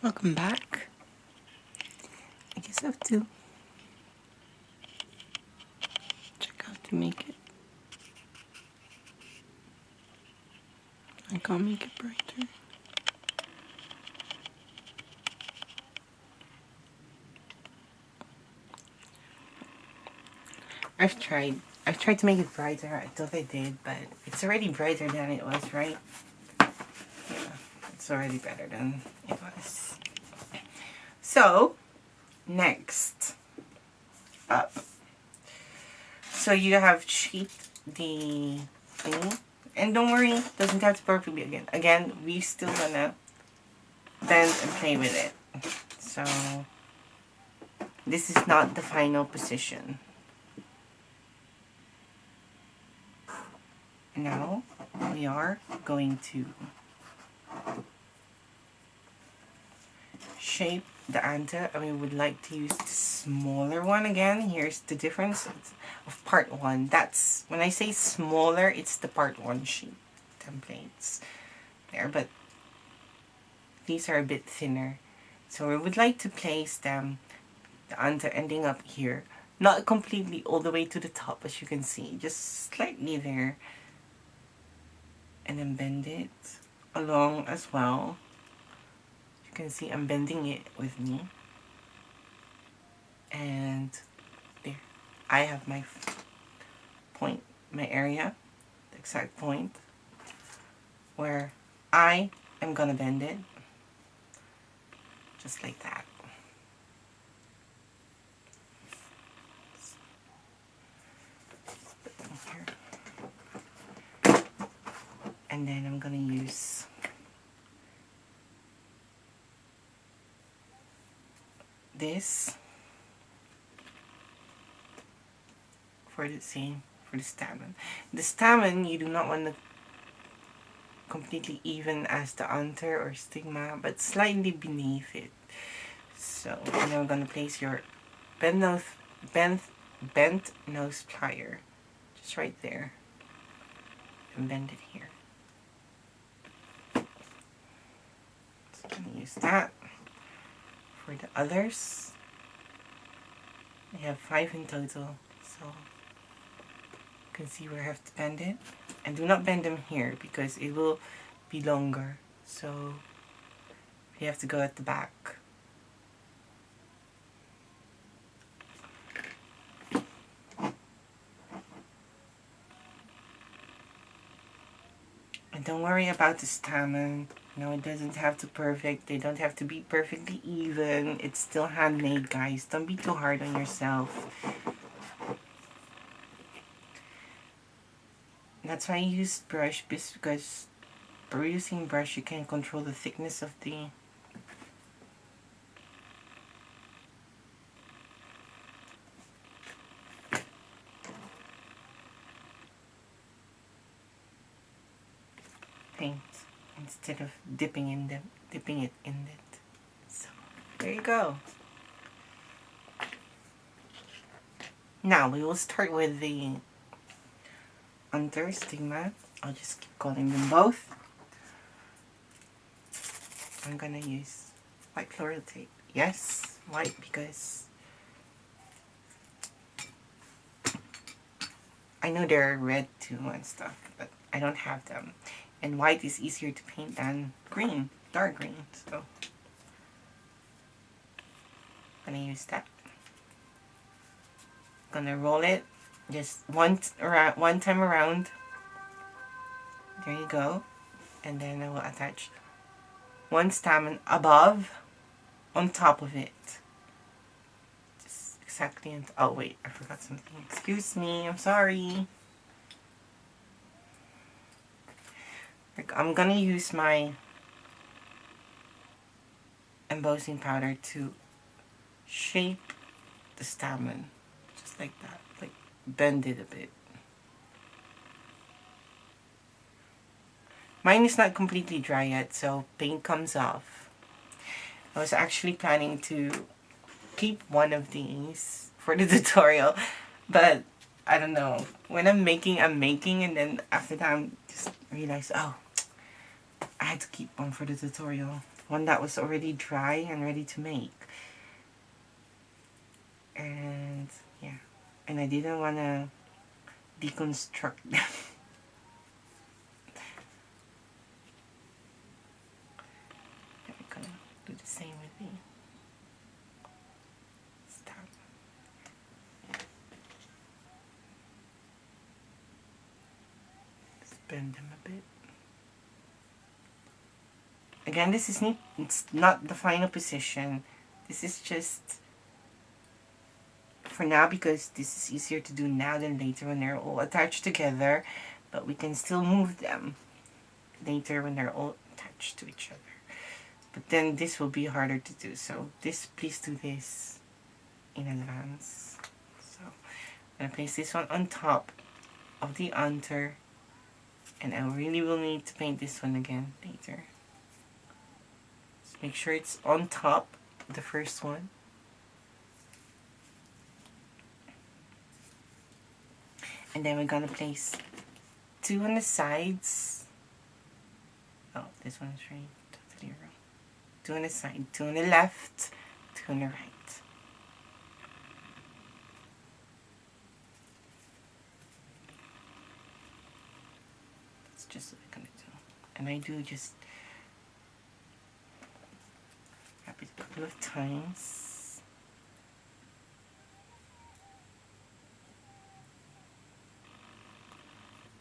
Welcome back. I guess I have to check out to make it. I can't make it brighter. I've tried to make it brighter. I thought I did, but it's already brighter than it was, right? Yeah, it's already better than it was. So, next up. So you have shaped the thing. And don't worry, it doesn't have to perfectly again. Again, we still gonna bend and play with it. So, this is not the final position. Now, we are going to shape the anta, and we would like to use the smaller one again. Here's the difference of part 1. That's, when I say smaller, it's the part 1 sheet templates there, but these are a bit thinner. So we would like to place them, the anta ending up here, not completely all the way to the top as you can see, just slightly there, and then bend it along as well. You can see I'm bending it with me, and there I have my point, my area, the exact point where I am gonna bend it, just like that. And then I'm gonna use this for the same, for the stamen. The stamen, you do not want to completely even as the anther or stigma, but slightly beneath it. So now I'm gonna place your bent nose plier just right there, and bend it here. So I'm gonna use that. For the others, I have 5 in total, so you can see where I have to bend it. And do not bend them here because it will be longer, so you have to go at the back. And don't worry about the stamen. No, it doesn't have to perfect. They don't have to be perfectly even. It's still handmade, guys. Don't be too hard on yourself. That's why I use brush, because by using brush you can control the thickness of the paint instead of dipping it in it. So there you go. Now we will start with the anther stigma. I'll just keep calling them both. I'm gonna use white floral tape. Yes, white, because I know they're red too and stuff, but I don't have them. And white is easier to paint than green, dark green, so I'm gonna use that. Gonna roll it just one time around. There you go. And then I will attach one stamen above, on top of it. Just exactly. Oh wait, I forgot something. Excuse me, I'm sorry. I'm gonna use my embossing powder to shape the stamen, just like that, like bend it a bit. Mine is not completely dry yet, so paint comes off. I was actually planning to keep one of these for the tutorial, but I don't know. When I'm making, and then after that I just realized, oh, I had to keep one for the tutorial. one that was already dry and ready to make. And yeah, and I didn't want to deconstruct them. I'm gonna do the same with me. Stop. Just bend them a bit. Again, this is it's not the final position. This is just for now, because this is easier to do now than later when they're all attached together, but we can still move them later when they're all attached to each other. But then this will be harder to do, so please do this in advance. So I'm gonna place this one on top of the under, and I really will need to paint this one again later. Just make sure it's on top of the first one. And then we're gonna place 2 on the sides. Oh, this one's right, totally wrong. 2 on the side, 2 on the left, 2 on the right. That's just what I'm gonna do. And I do just wrap it a couple of times.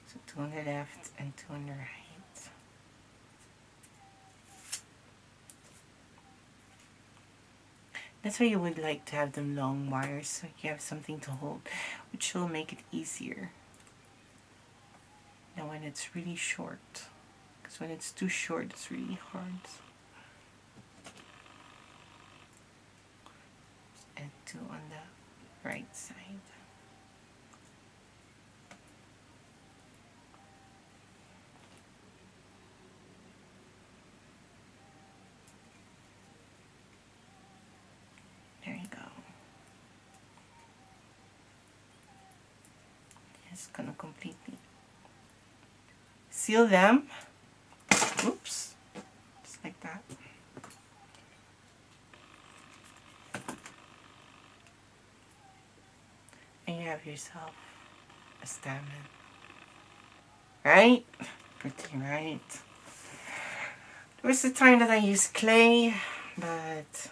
So 2 on the left and 2 on the right. That's why you would like to have them long wires, so you have something to hold, which will make it easier. Now when it's really short, because when it's too short, it's really hard. And 2 on the right side. There you go. Just gonna completely seal them. Oops. Just like that. And you have yourself a stamen. Right? Pretty, right? There was a time that I used clay, but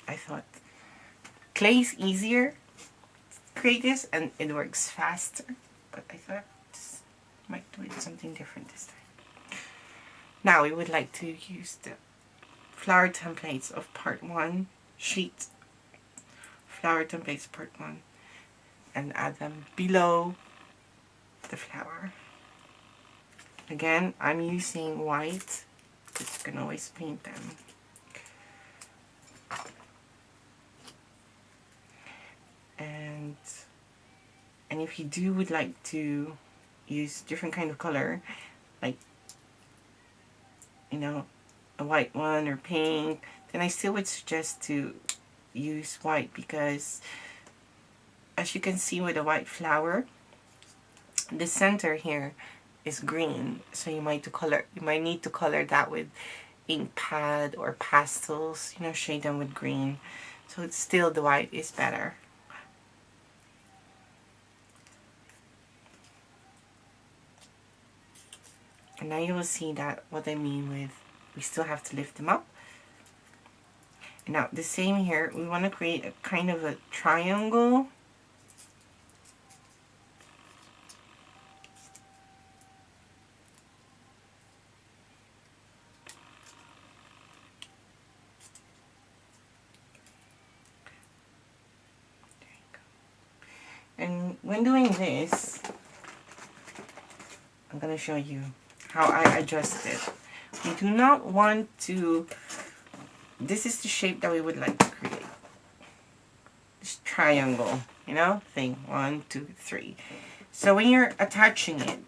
I thought clay is easier to create this and it works faster, but I thought just might do it something different this time. Now we would like to use the flower templates of part 1 sheet, flower templates part 1, and add them below the flower. Again, I'm using white, but you can always paint them. And if you would like to use different kind of color, like, you know, a white one or pink, then I still would suggest to use white, because as you can see with a white flower, the center here is green, so you might need to color that with ink pad or pastels, you know, shade them with green. So it's still, the white is better. And now you will see that what I mean with we still have to lift them up. And now the same here, we want to create a kind of a triangle. And when doing this, I'm going to show you how I adjust it. We do not want to, this is the shape that we would like to create. This triangle, you know, thing, 1, 2, 3. So when you're attaching it,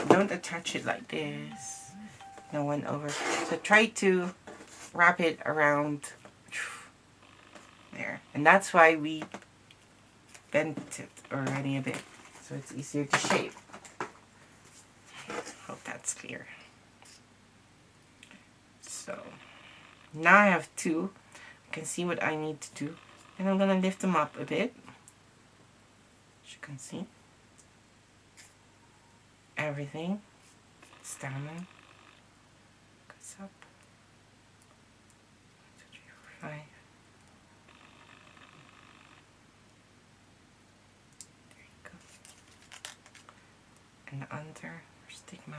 don't attach it like this. No one over. So try to wrap it around there. And that's why we bent it already a bit, so it's easier to shape. Hope that's clear. So now I have two. I can see what I need to do. And I'm going to lift them up a bit. As you can see. Everything. Stamina. Goes up. 1, 2, 3, 4, 5. There you go. And under stigma.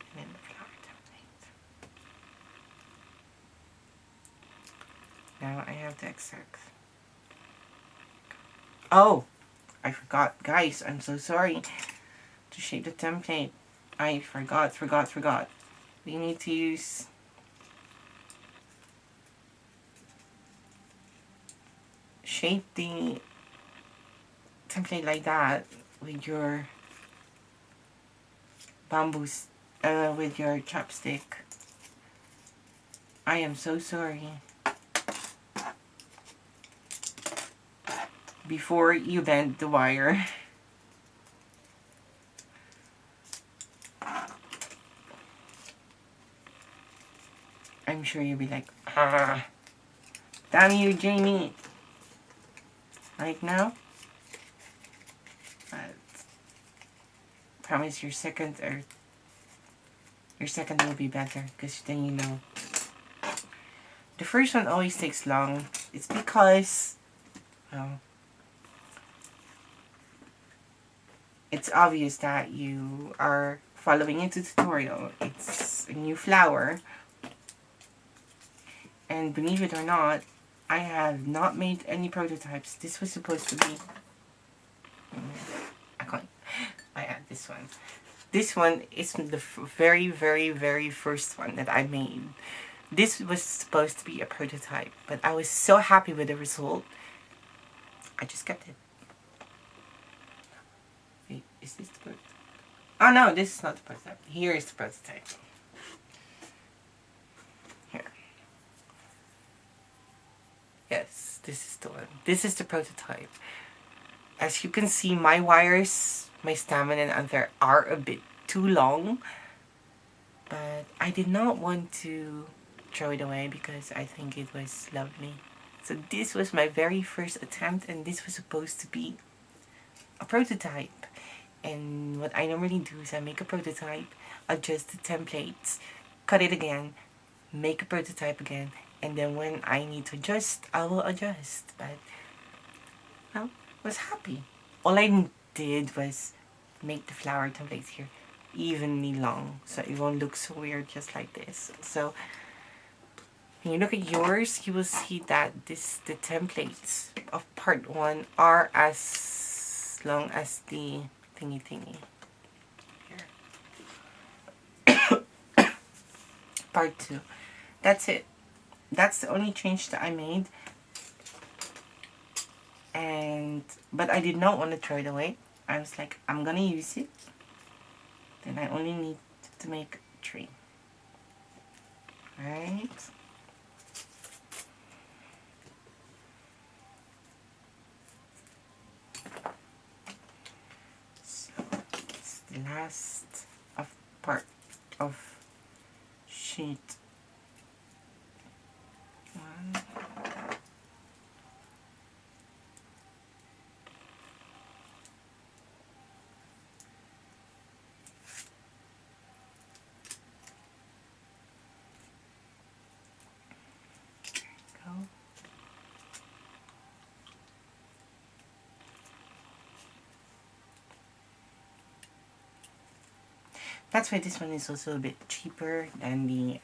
And then the flower template. Now I have the exact. Oh! I forgot. Guys, I'm so sorry. To shape the template. I forgot. We need to use shape the template like that with your bamboos, with your chopstick. I am so sorry. Before you bend the wire. I'm sure you'll be like, ah, damn you, Jamie. Right now. But promise your second will be better, because then you know. The first one always takes long. It's because, well, it's obvious that you are following into tutorial. It's a new flower. And believe it or not, I have not made any prototypes. This was supposed to be... I add this one. This one is the very, very, very first one that I made. This was supposed to be a prototype, but I was so happy with the result. I just kept it. Wait, is this the prototype? Oh no, this is not the prototype. Here is the prototype. Here. Yes, this is the one. This is the prototype. As you can see, my wires, my stamina and other are a bit too long. But I did not want to throw it away because I think it was lovely. So this was my very first attempt, and this was supposed to be a prototype. And what I normally do is I make a prototype, adjust the templates, cut it again, make a prototype again, and then when I need to adjust, I will adjust. But, well, I was happy. All I did was make the flower templates here evenly long, so it won't look so weird just like this. So, when you look at yours, you will see that the templates of part 1 are as long as the thingy. Here. Part 2. That's it. That's the only change that I made. But I did not want to throw it away. I was like, I'm gonna use it. Then I only need to make 3. Right? So it's the last of part of sheet 1. That's why this one is also a bit cheaper than the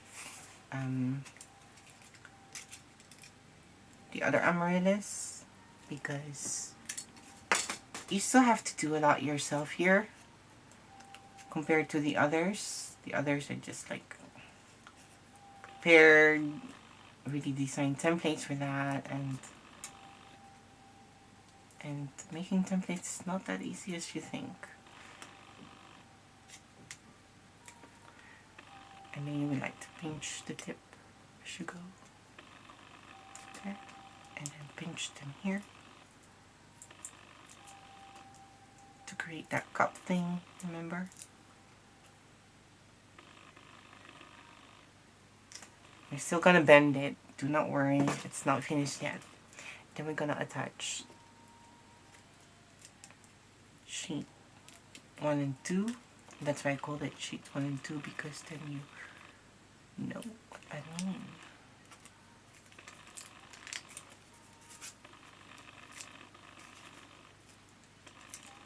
other Amaryllis, because you still have to do a lot yourself here compared to the others. The others are just like prepared, really designed templates for that, and making templates is not that easy as you think. And then you would like to pinch the tip as you go. Okay. And then pinch them here to create that cup thing, remember? We're still gonna bend it. Do not worry, it's not finished yet. Then we're gonna attach sheet 1 and 2. That's why I called it sheet 1 and 2, because then you know what I mean.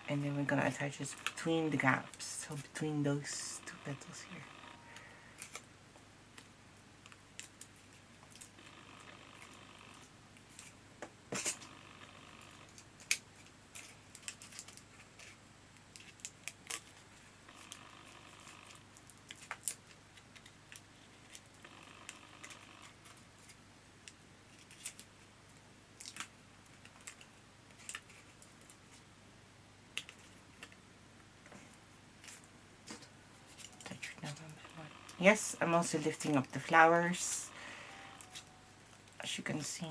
And then we're gonna attach this between the gaps, so between those two petals here. Yes, I'm also lifting up the flowers, as you can see.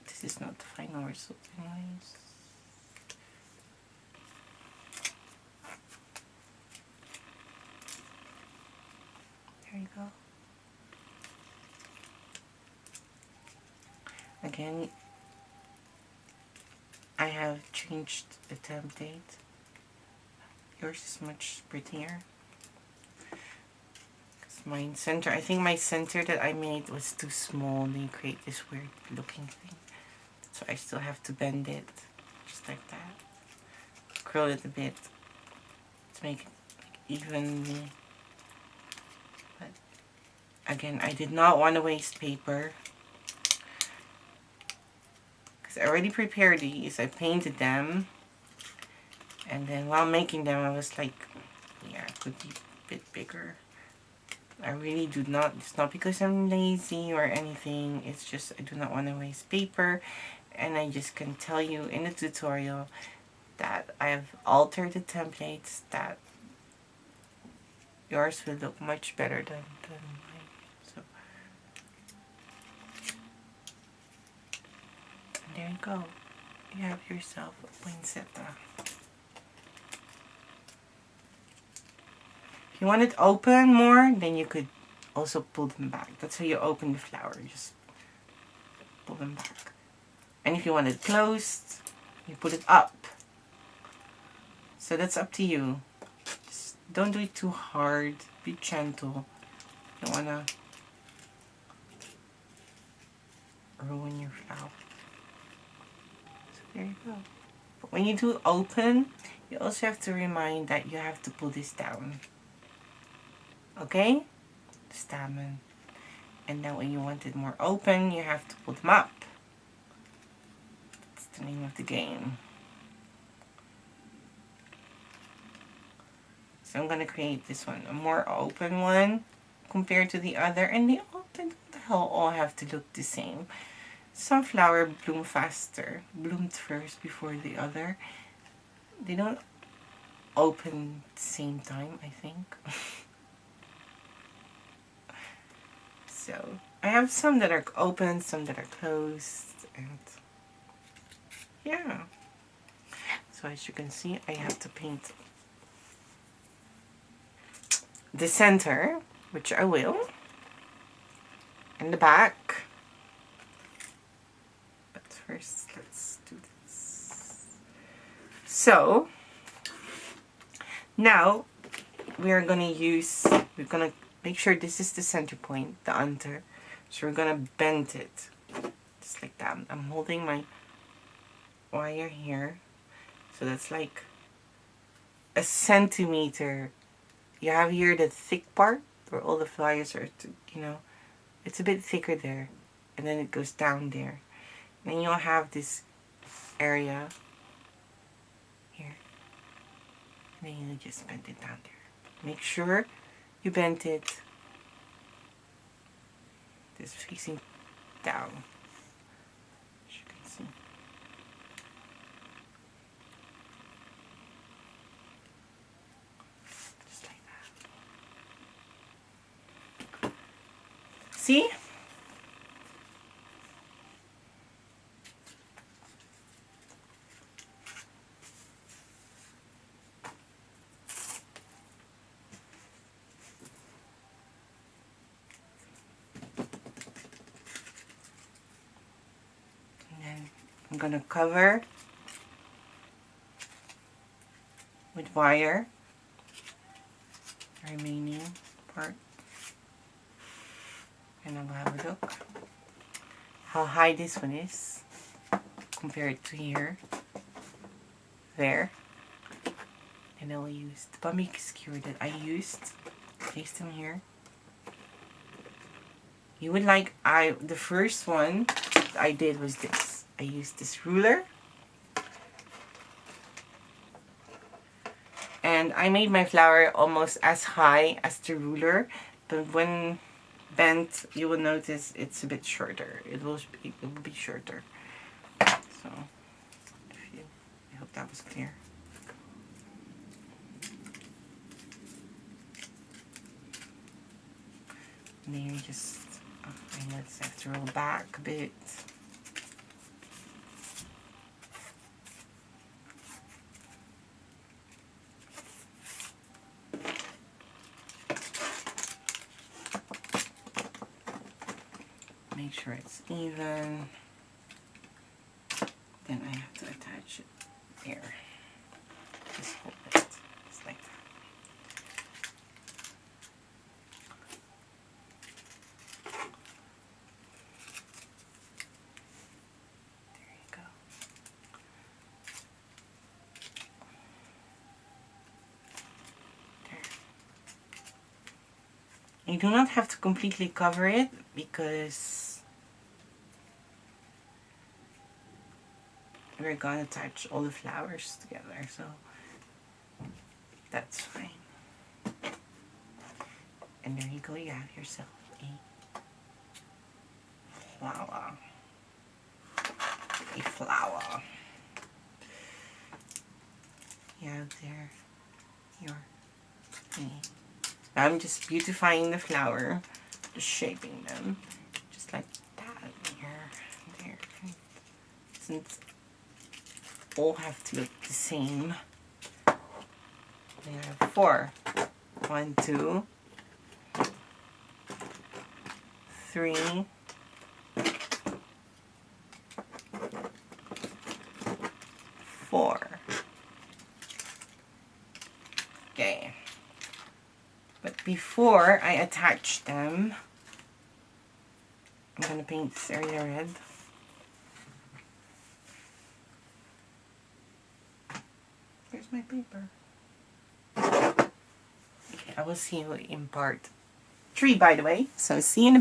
This is not the final result anyways. There you go. Again, I have changed the template. Yours is much prettier. Mine center, I think my center that I made was too small, and you create this weird looking thing. So I still have to bend it, just like that. Curl it a bit to make it evenly. But again, I did not want to waste paper, because I already prepared these. I painted them, and then while making them I was like, yeah, it could be a bit bigger. I really do not, it's not because I'm lazy or anything, it's just I do not want to waste paper. And I just can tell you in the tutorial that I have altered the templates, that yours will look much better than mine. So there you go, you have yourself a poinsettia. If you want it open more, then you could also pull them back. That's how you open the flower, just pull them back. And if you want it closed, you put it up. So that's up to you. Just don't do it too hard. Be gentle. You don't want to ruin your flower. So there you go. But when you do open, you also have to remind that you have to pull this down. Okay? The stamen. And then when you want it more open, you have to pull them up. That's the name of the game. So I'm going to create this one, a more open one compared to the other. And they all have to look the same. Some flower bloom faster, bloomed first before the other. They don't open at the same time, I think. So I have some that are open, some that are closed, and yeah. So as you can see, I have to paint the center, which I will, and the back. But first, let's do this. So now we're gonna make sure this is the center point, the under. So we're gonna bend it, just like that. I'm holding my wire here, so that's like a centimeter. You have here the thick part where all the flowers are, it's a bit thicker there, and then it goes down there. Then you'll have this area here, and then you just bend it down there. Make sure you bend it this facing down, as you can see. Just like that. See? I'm gonna cover with wire the remaining part, and I'll have a look how high this one is compared to here, there. And I'll use the pumice skewer that I used, place them here. You would like, the first one I did was this. I used this ruler, and I made my flower almost as high as the ruler, but when bent you will notice it's a bit shorter. It will be shorter. So I hope that was clear. And then you just, I know it's have to roll back a bit. Make sure it's even. Then I have to attach it here. Just hold it, just like that. There you go. There. You do not have to completely cover it because we're gonna attach all the flowers together, so that's fine. And there you go, you have yourself a flower. A flower. You have there your thingy. I'm just beautifying the flower, just shaping them, just like that. Here, there. Since all have to look the same. We have 4. 1, 2, 3, 4. Okay. But before I attach them, I'm gonna paint this area red. Where's my paper? Okay, I will see you in part 3, by the way. So see you in a bit.